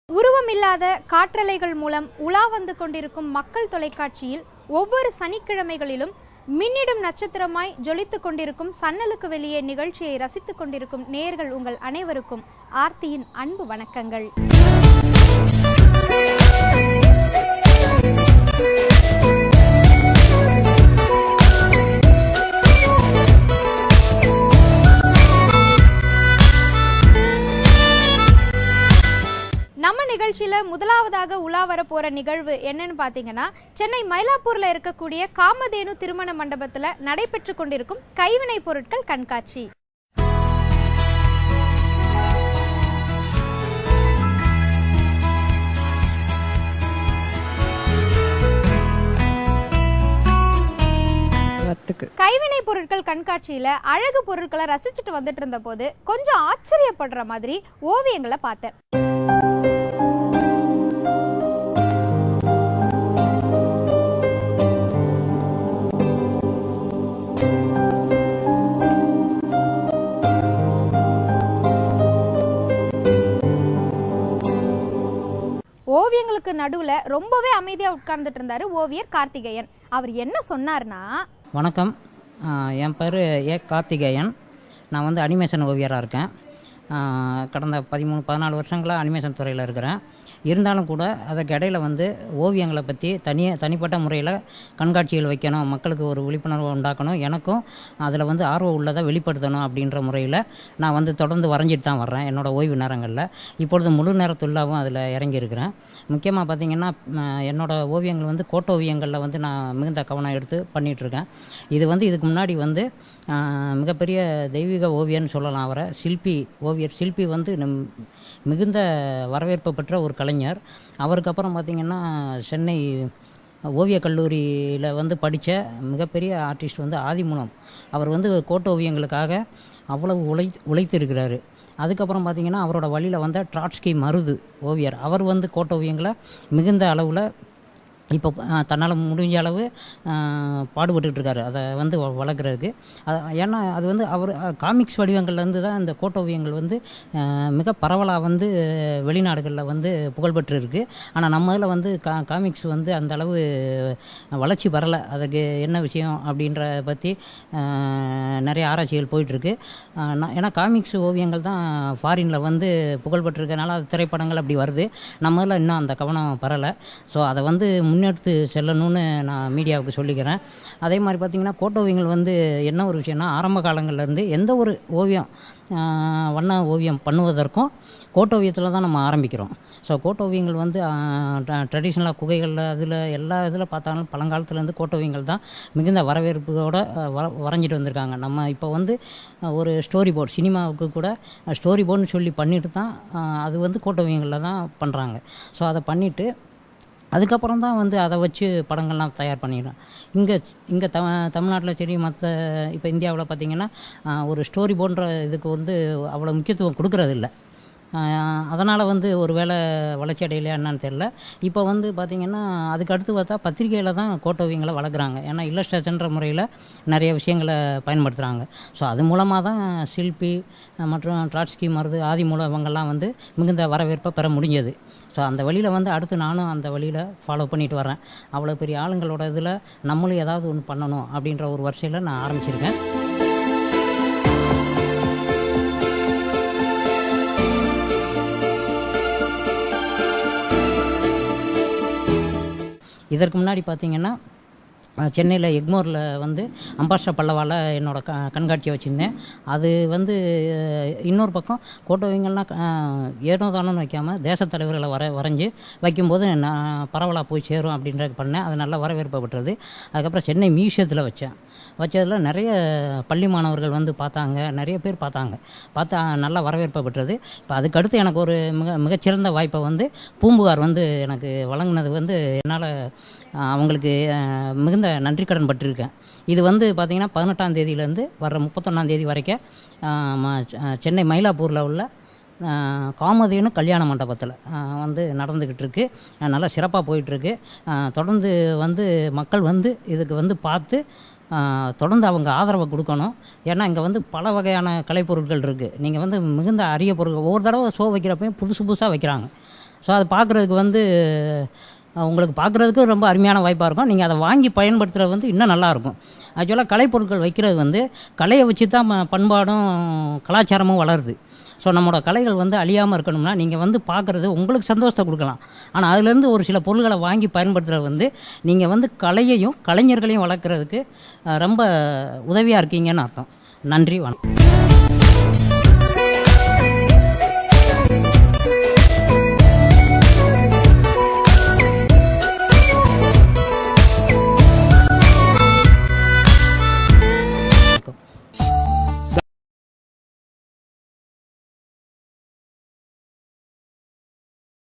உருவமில்லாத காற்றலைகள் மூலம் உலா வந்து கொண்டிருக்கும் மக்கள் தொலைக்காட்சியில் ஒவ்வொரு சனிக்கிழமைகளிலும் மின்னிடும் நட்சத்திரமாய் ஜொலித்துக் கொண்டிருக்கும் சன்னலுக்கு வெளியே நிகழ்ச்சியை ரசித்துக் கொண்டிருக்கும் நேயர்கள் உங்கள் அனைவருக்கும் ஆர்த்தியின் அன்பு வணக்கங்கள். நம்ம நிகழ்ச்சியில முதலாவதாக உலா வர போற நிகழ்வு என்னன்னு பாத்தீங்கன்னா, சென்னை மயிலாப்பூர்ல இருக்கக்கூடிய காமதேனு திருமண மண்டபத்துல நடைபெற்று கொண்டிருக்கும் கைவினை பொருட்கள் கண்காட்சி. கைவினை பொருட்கள் கண்காட்சியில அழகு பொருட்களை ரசிச்சுட்டு வந்துட்டு இருந்த போது கொஞ்சம் ஆச்சரியப்படுற மாதிரி ஓவியங்களை பார்த்தேன். ஓவியங்களுக்கு நடுவுல ரொம்பவே அமைதியா உட்கார்ந்துட்டு இருந்தாரு ஓவியர் கார்த்திகேயன். அவர் என்ன சொன்னார்னா, வணக்கம், என் பேர் ஏ கார்த்திகேயன். நான் வந்து அனிமேஷன் ஓவியராக இருக்கேன். கடந்த 13-14 வருஷங்களாக அனிமேஷன் துறையில் இருக்கிறேன். இருந்தாலும் கூட அதற்கு இடையில் வந்து ஓவியங்களை பற்றி தனிப்பட்ட முறையில் கண்காட்சிகள் வைக்கணும், மக்களுக்கு ஒரு விழிப்புணர்வு உண்டாக்கணும், எனக்கும் அதில் வந்து ஆர்வம் உள்ளதை வெளிப்படுத்தணும் அப்படின்ற முறையில் நான் வந்து தொடர்ந்து வரைஞ்சிட்டு தான் வர்றேன் என்னோடய ஓய்வு நேரங்களில். இப்பொழுது முழு நேரத்துள்ளாவும் அதில் இறங்கியிருக்கிறேன். முக்கியமாக பார்த்திங்கன்னா, என்னோடய ஓவியங்கள் வந்து கோட்டோவியங்களில் வந்து நான் மிகுந்த கவனம் எடுத்து பண்ணிகிட்ருக்கேன். இது வந்து இதுக்கு முன்னாடி வந்து மிகப்பெரிய தெய்வீக ஓவியர்னு சொல்லலாம் அவரை. ஓவியர் சிற்பி வந்து மிகுந்த வரவேற்பு பெற்ற ஒரு கலைஞர். அவருக்கு அப்புறம் பார்த்திங்கன்னா, சென்னை ஓவியக் கல்லூரியில் வந்து படித்த மிகப்பெரிய ஆர்டிஸ்ட் வந்து ஆதிமூலம். அவர் வந்து கோட்டோவியங்களுக்காக அவ்வளவு உழைத்திருக்கிறாரு. அதுக்கப்புறம் பார்த்திங்கன்னா, அவரோட வழியில் வந்த ட்ராட்ஸ்கி மருது ஓவியர், அவர் வந்து கோட்டோவியங்களை மிகுந்த அளவில் இப்போ தன்னால் முடிஞ்ச அளவு பாடுபட்டுருக்காரு அதை வந்து வளர்க்குறதுக்கு. ஏன்னா அது வந்து அவர் காமிக்ஸ் வடிவங்கள்லேருந்து தான் இந்த கோட்டோவியங்கள் வந்து மிக பரவலாக வந்து வெளிநாடுகளில் வந்து புகழ்பெற்று இருக்குது. ஆனால் நம்ம இதில் வந்து காமிக்ஸ் வந்து அந்த அளவு வளர்ச்சி வரலை. அதுக்கு என்ன விஷயம் அப்படின்ற பற்றி நிறைய ஆராய்ச்சிகள் போயிட்டுருக்கு. ஏன்னா காமிக்ஸ் ஓவியங்கள் தான் ஃபாரினில் வந்து புகழ்பெற்றிருக்கனால அது திரைப்படங்கள் அப்படி வருது. நம்ம இதில் இன்னும் அந்த கவனம் பரலை. ஸோ அதை வந்து முன்னெடுத்து செல்லணும்னு நான் மீடியாவுக்கு சொல்லிக்கிறேன். அதே மாதிரி பார்த்திங்கன்னா, கோட்டோவியங்கள் வந்து என்ன ஒரு விஷயம்னா, ஆரம்ப காலங்கள்லேருந்து எந்த ஒரு ஓவியம் வண்ண ஓவியம் பண்ணுவதற்கும் கோட்டோவியத்தில் தான் நம்ம ஆரம்பிக்கிறோம். ஸோ கோட்டோவியங்கள் வந்து ட்ரெடிஷ்னலாக குகைகளில் அதில் எல்லா இதில் பார்த்தாலும் பழங்காலத்துலேருந்து கோட்டோவியங்கள் தான் மிகுந்த வரவேற்போடு வரைஞ்சிட்டு வந்திருக்காங்க. நம்ம இப்போ வந்து ஒரு ஸ்டோரி போர்டு, சினிமாவுக்கு கூட ஸ்டோரி போர்டுன்னு சொல்லி பண்ணிட்டு தான் அது வந்து கோட்டோவியங்களில் தான் பண்ணுறாங்க. ஸோ அதை பண்ணிவிட்டு அதுக்கப்புறம் தான் வந்து அதை வச்சு படங்கள்லாம் தயார் பண்ணிடுறேன். இங்கே தமிழ்நாட்டில் சரி, மற்ற இப்போ இந்தியாவில் பார்த்திங்கன்னா ஒரு ஸ்டோரி போன்ற இதுக்கு வந்து அவ்வளோ முக்கியத்துவம் கொடுக்கறதில்ல. அதனால் வந்து ஒரு வேளை வளர்ச்சி அடையலையா என்னன்னு தெரில. இப்போ வந்து பார்த்திங்கன்னா, அதுக்கு அடுத்து பார்த்தா பத்திரிகையில் தான் கோட்டோவியங்களை வளர்க்குறாங்க. ஏன்னா இல்லஸ்ட்ரேஷன்ற முறையில் நிறைய விஷயங்களை பயன்படுத்துகிறாங்க. ஸோ அது மூலமாக தான் சிற்பி மற்றும் ட்ராட்ஸ்கி மருது ஆதிமூலம் இவங்கெல்லாம் வந்து மிகுந்த வரவேற்பை பெற முடிஞ்சது. ஸோ அந்த வழியில் வந்து அடுத்து நானும் அந்த வழியில் ஃபாலோ பண்ணிட்டு வரேன். அவ்வளோ பெரிய ஆளுங்களோட இதில் நம்மளும் ஏதாவது ஒன்று பண்ணணும் அப்படின்ற ஒரு வரிசையில் நான் ஆரம்பிச்சிருக்கேன். இதற்கு முன்னாடி பார்த்திங்கன்னா, சென்னையில் எக்மோரில் வந்து அம்பாஷா பல்லவாவில் என்னோடய கண்காட்சியை வச்சுருந்தேன். அது வந்து இன்னொரு பக்கம் கோட்டோவியங்கள்லாம் ஏனோ தானோன்னு வைக்காமல் தேசத் தலைவர்களை வரைஞ்சி வைக்கும்போது நான் பரவலாக போய் சேரும் அப்படின்றது பண்ணேன். அது நல்லா வரவேற்பு பெற்றது. அதுக்கப்புறம் சென்னை மியூசியத்தில் வச்சதில் நிறைய பள்ளி மாணவர்கள் வந்து பார்த்தாங்க, நிறைய பேர் பார்த்தா நல்லா வரவேற்பை பெற்றது. இப்போ அதுக்கடுத்து எனக்கு ஒரு மிகச்சிறந்த வாய்ப்பை வந்து பூம்புகார் வந்து எனக்கு வழங்கினது வந்து என்னால் அவங்களுக்கு மிகுந்த நன்றி கடன் பட்டிருக்கேன். இது வந்து பார்த்திங்கன்னா 18ஆம் தேதியிலேருந்து வர்ற 31ஆம் தேதி வரைக்கும் சென்னை மயிலாப்பூரில் உள்ள காமதேனு கல்யாண மண்டபத்தில் வந்து நடந்துக்கிட்டு இருக்கு. நல்லா சிறப்பாக போயிட்டுருக்கு. தொடர்ந்து வந்து மக்கள் வந்து இதுக்கு வந்து பார்த்து தொடர்ந்து அவங்க ஆதரவை கொடுக்கணும். ஏன்னா இங்கே வந்து பல வகையான கலைப்பொருட்கள் இருக்குது. நீங்கள் வந்து மிகுந்த அரிய பொருட்கள் ஒவ்வொரு தடவை ஷோ வைக்கிறப்பையும் புதுசு புதுசாக வைக்கிறாங்க. ஸோ அது பார்க்குறதுக்கு வந்து உங்களுக்கு பார்க்குறதுக்கு ரொம்ப அருமையான வாய்ப்பாக இருக்கும். நீங்கள் அதை வாங்கி பயன்படுத்துகிறது வந்து இன்னும் நல்லாயிருக்கும். ஆக்சுவலாக கலைப்பொருட்கள் வைக்கிறது வந்து கலையை வச்சு தான் பண்பாடும் கலாச்சாரமும் வளருது. ஸோ நம்மளோட கலைகள் வந்து அழியாமல் இருக்கணும்னா நீங்கள் வந்து பார்க்குறது உங்களுக்கு சந்தோஷத்தை கொடுக்கலாம். ஆனால் அதுலேருந்து ஒரு சில பொருள்களை வாங்கி பயன்படுத்துகிறது வந்து நீங்கள் வந்து கலையையும் கலைஞர்களையும் வளர்க்குறதுக்கு ரொம்ப உதவியாக இருக்கீங்கன்னு அர்த்தம். நன்றி, வணக்கம்.